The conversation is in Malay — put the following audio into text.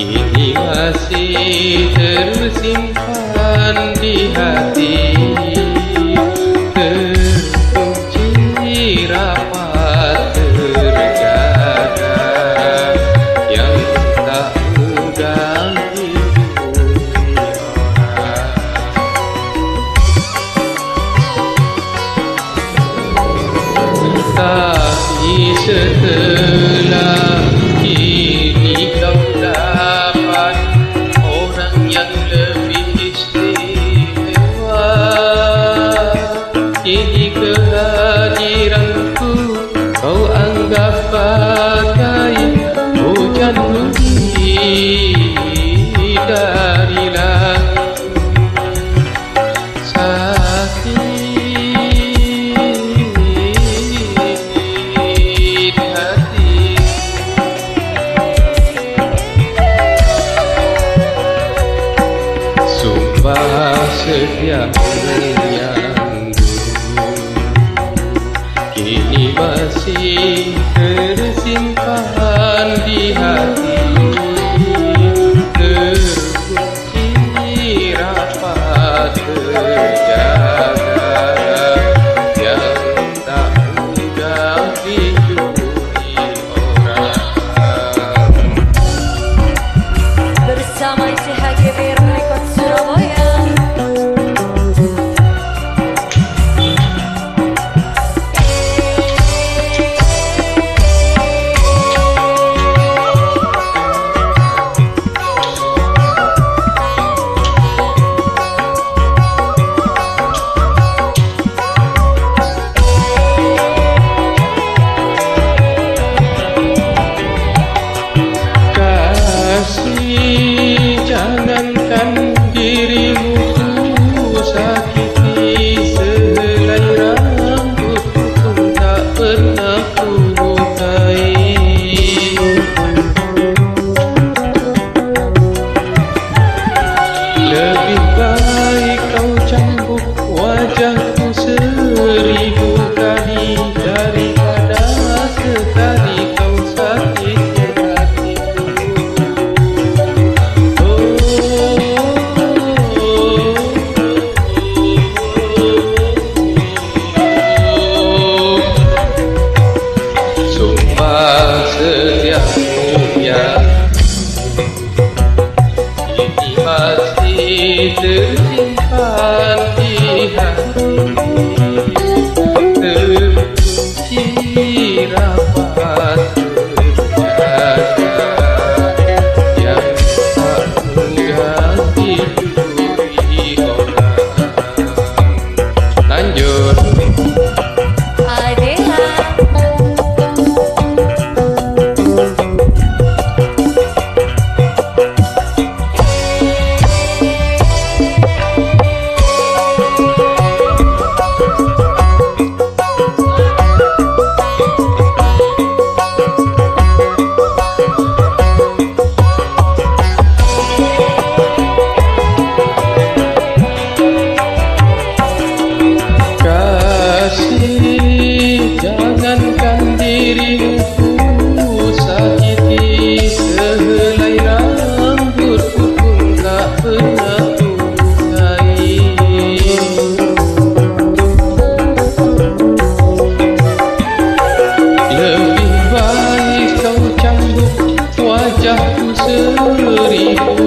kini masih tersimpan di hati, terkunci rapat terjaga, yang tak mudah dihubungi orang. Tapi setelah kini kau dapat orang yang lebih istimewa, kini kehadiranku kau anggap bagai hujan bumi dari langit. Sakit hati, sumpah setia menyambut, kini masih tersimpan di hati, terkunci rapat terjaga, yang tak mudah dijumpai orang. Bersama isi HGB Record Surabaya. Jangankan dirimu ku sakiti, sehelai rambutku pun tak pernah ku lukai. Lebih baik kau cambuk wajahku 1000 kali daripada sekali kau sakiti hatiku. Sumpah setiamu yang kini masih tersimpan di hati, terkunci rapat terjaga, yang tak mudah dijumpai orang. Lanjut. Adela. Jangankan dirimu ku sakiti, sehelai rambutku pun tak pernah ku lukai. Lebih baik kau cambuk wajahku 1000